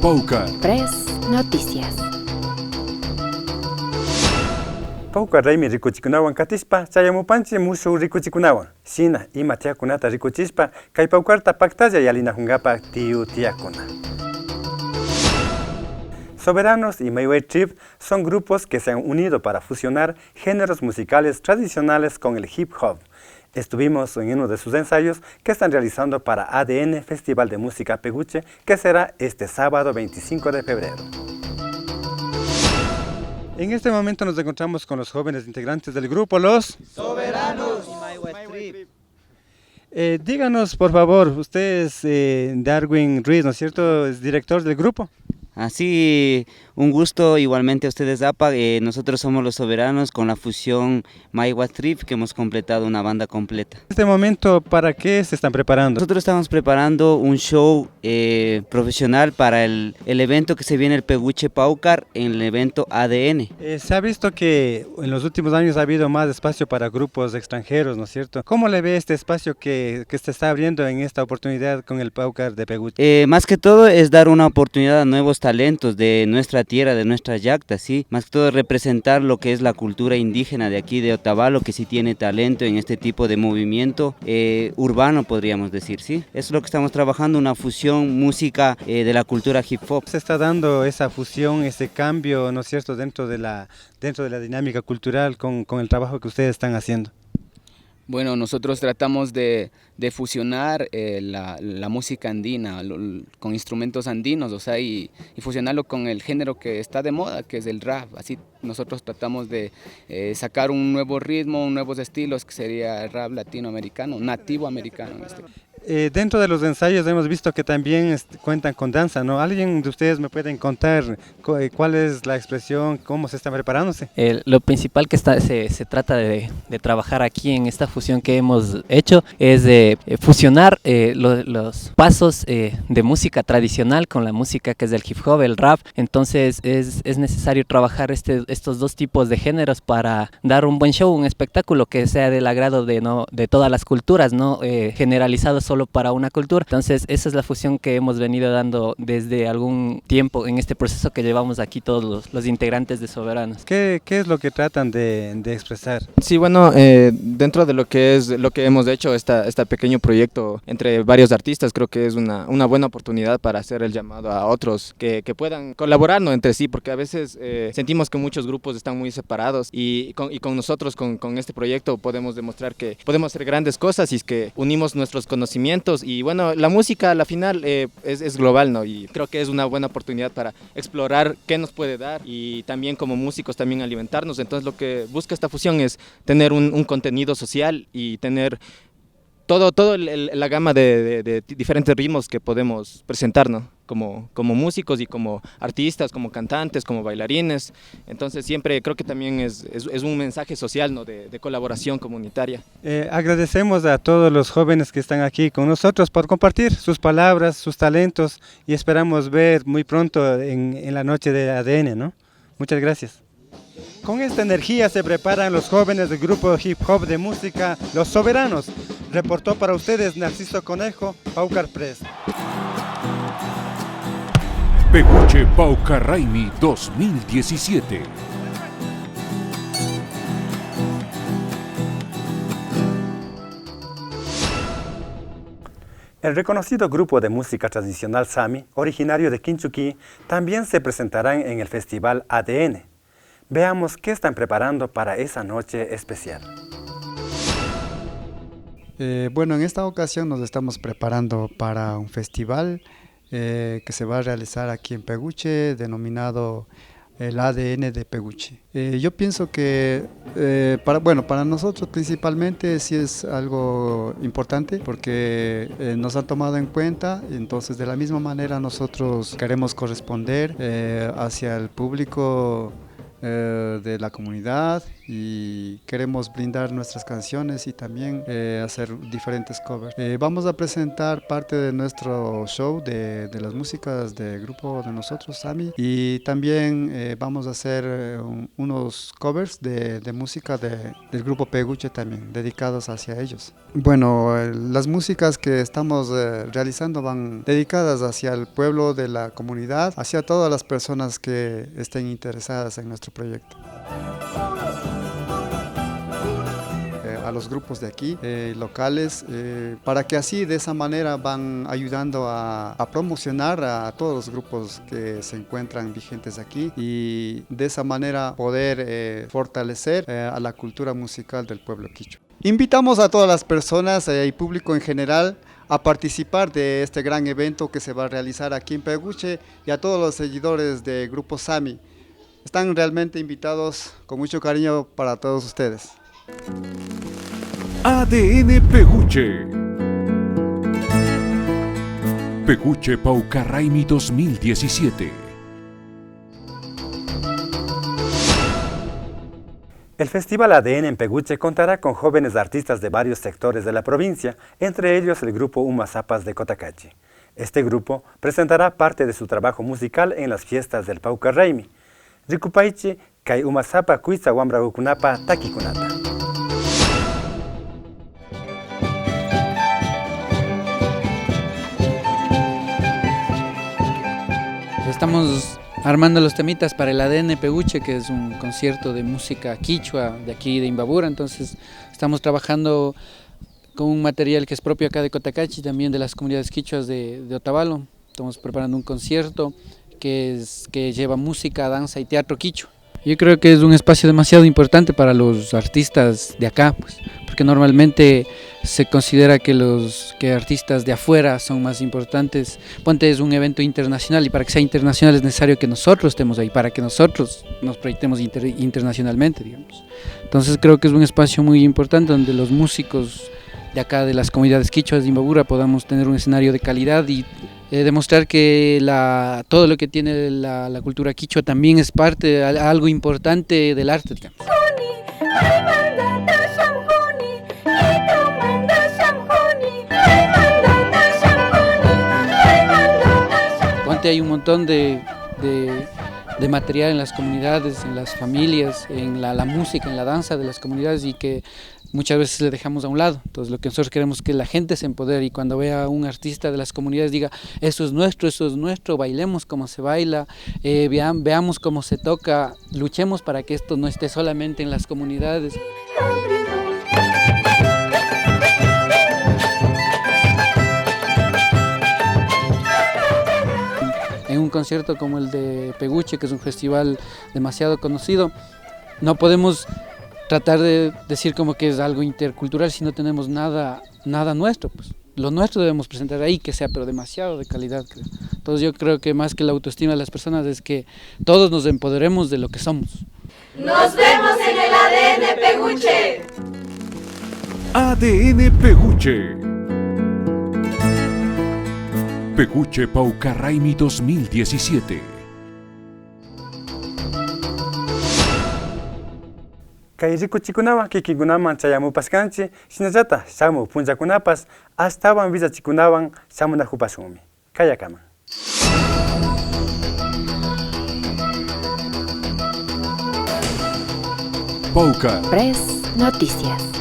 Paucar Press Noticias. Paucar Raimi rikuchikunawan katispa, chayamupanchi mushu rikuchikunawan. Shina ima tiakunata rikuchispa, kay Paucarta paktalla yalinahungapa tiakuna. Soberanos y Mayway Trip son grupos que se han unido para fusionar géneros musicales tradicionales con el hip hop. Estuvimos en uno de sus ensayos que están realizando para ADN Festival de Música Peguche, que será este sábado 25 de febrero. En este momento nos encontramos con los jóvenes integrantes del grupo, los Soberanos. Díganos, por favor, usted es Darwin Ruiz, ¿no es cierto? Es director del grupo. Así, un gusto igualmente a ustedes, APA. Nosotros somos los Soberanos con la fusión Maiwa Trip, que hemos completado una banda completa. En este momento, ¿para qué se están preparando? Nosotros estamos preparando un show profesional para el evento que se viene, el Peguche Paucar, en el evento ADN. Se ha visto que en los últimos años ha habido más espacio para grupos extranjeros, ¿no es cierto? ¿Cómo le ve este espacio que se está abriendo en esta oportunidad con el Paucar de Peguche? Más que todo es dar una oportunidad a nuevos talentos de nuestra tierra, de nuestra yacta, ¿sí? Más que todo representar lo que es la cultura indígena de aquí de Otavalo, que sí tiene talento en este tipo de movimiento urbano, podríamos decir, ¿sí? Eso es lo que estamos trabajando, una fusión música de la cultura hip hop. Se está dando esa fusión, ese cambio, ¿no es cierto?, dentro de la dinámica cultural con el trabajo que ustedes están haciendo. Bueno, nosotros tratamos de fusionar la música andina con instrumentos andinos, o sea, y fusionarlo con el género que está de moda, que es el rap. Así nosotros tratamos de sacar un nuevo ritmo, nuevos estilos, que sería el rap latinoamericano, nativo americano en este caso. Dentro de los ensayos hemos visto que también cuentan con danza, ¿no? ¿Alguien de ustedes me pueden contar cuál es la expresión, cómo se están preparándose? Lo principal que se trata de trabajar aquí en esta fusión que hemos hecho es de fusionar los pasos de música tradicional con la música que es del hip hop, el rap. Entonces es necesario trabajar estos dos tipos de géneros para dar un buen show, un espectáculo que sea del agrado de todas las culturas, no generalizado solo para una cultura. Entonces esa es la fusión que hemos venido dando desde algún tiempo en este proceso que llevamos aquí todos los integrantes de Soberanos. ¿Qué es lo que tratan de expresar? Sí, bueno, dentro de lo que hemos hecho, este pequeño proyecto entre varios artistas, creo que es una buena oportunidad para hacer el llamado a otros que puedan colaborar, ¿no?, entre sí, porque a veces sentimos que muchos grupos están muy separados y con nosotros, con este proyecto, podemos demostrar que podemos hacer grandes cosas y es que unimos nuestros conocimientos. Y bueno, la música a la final es global, ¿no? Y creo que es una buena oportunidad para explorar qué nos puede dar y también como músicos también alimentarnos. Entonces lo que busca esta fusión es tener un contenido social y tener todo la gama de diferentes ritmos que podemos presentar, ¿no?, como músicos y como artistas, como cantantes, como bailarines. Entonces siempre creo que también es un mensaje social, ¿no?, de colaboración comunitaria. Agradecemos a todos los jóvenes que están aquí con nosotros por compartir sus palabras, sus talentos, y esperamos ver muy pronto en la noche de ADN, ¿no? Muchas gracias. Con esta energía se preparan los jóvenes del grupo hip hop de música Los Soberanos. Reportó para ustedes Narciso Conejo, Paucar Press. Peguche Paucar Raimi 2017. El reconocido grupo de música tradicional Sami, originario de Quinchuquí, también se presentarán en el festival ADN. Veamos qué están preparando para esa noche especial. Bueno, en esta ocasión nos estamos preparando para un festival que se va a realizar aquí en Peguche, denominado el ADN de Peguche. Yo pienso que para nosotros principalmente sí es algo importante porque nos han tomado en cuenta, entonces de la misma manera nosotros queremos corresponder hacia el público de la comunidad y queremos brindar nuestras canciones y también hacer diferentes covers. Vamos a presentar parte de nuestro show de las músicas del grupo de nosotros, Sami, y también vamos a hacer unos covers de música del grupo Peguche también, dedicados hacia ellos. Bueno, las músicas que estamos realizando van dedicadas hacia el pueblo de la comunidad, hacia todas las personas que estén interesadas en nuestro proyecto. A los grupos de aquí, locales, para que así de esa manera van ayudando a promocionar a todos los grupos que se encuentran vigentes aquí y de esa manera poder fortalecer a la cultura musical del pueblo quichua. Invitamos a todas las personas y público en general a participar de este gran evento que se va a realizar aquí en Peguche y a todos los seguidores de Grupo Sami. Están realmente invitados con mucho cariño para todos ustedes. ADN Peguche. Peguche Paucarraimi 2017. El Festival ADN en Peguche contará con jóvenes artistas de varios sectores de la provincia, entre ellos el grupo Umazapas de Cotacachi. Este grupo presentará parte de su trabajo musical en las fiestas del Paucarraimi. Ricupaichi, Kai Umazapa Kuitza Wambragukunapa Takikunata. Estamos armando los temitas para el ADN Peguche, que es un concierto de música quichua de aquí de Imbabura. Entonces estamos trabajando con un material que es propio acá de Cotacachi, también de las comunidades quichuas de Otavalo. Estamos preparando un concierto que lleva música, danza y teatro quichua. Yo creo que es un espacio demasiado importante para los artistas de acá, pues, porque normalmente se considera que artistas de afuera son más importantes. Ponte, es un evento internacional y para que sea internacional es necesario que nosotros estemos ahí, para que nosotros nos proyectemos internacionalmente, digamos. Entonces creo que es un espacio muy importante donde los músicos de acá, de las comunidades quichuas de Imbabura, podamos tener un escenario de calidad y demostrar que todo lo que tiene la cultura quichua también es parte, algo importante del arte, digamos. Hay un montón de material en las comunidades, en las familias, en la música, en la danza de las comunidades y que muchas veces le dejamos a un lado. Entonces lo que nosotros queremos es que la gente se empodere y cuando vea a un artista de las comunidades diga eso es nuestro, bailemos como se baila, veamos cómo se toca, luchemos para que esto no esté solamente en las comunidades. En un concierto como el de Peguche, que es un festival demasiado conocido, no podemos tratar de decir como que es algo intercultural si no tenemos nada nuestro, pues. Lo nuestro debemos presentar ahí, que sea pero demasiado de calidad, creo. Entonces yo creo que más que la autoestima de las personas es que todos nos empoderemos de lo que somos. ¡Nos vemos en el ADN Peguche! ADN Peguche. Peguche Paucarraimi 2017. Kay rikuchikunawan kikikunaman chayamupaskanchi, shinallata shamu punchakunapas astawan villachikunawan shamunakupashunmi. Kayakaman. Paucar Press Noticias.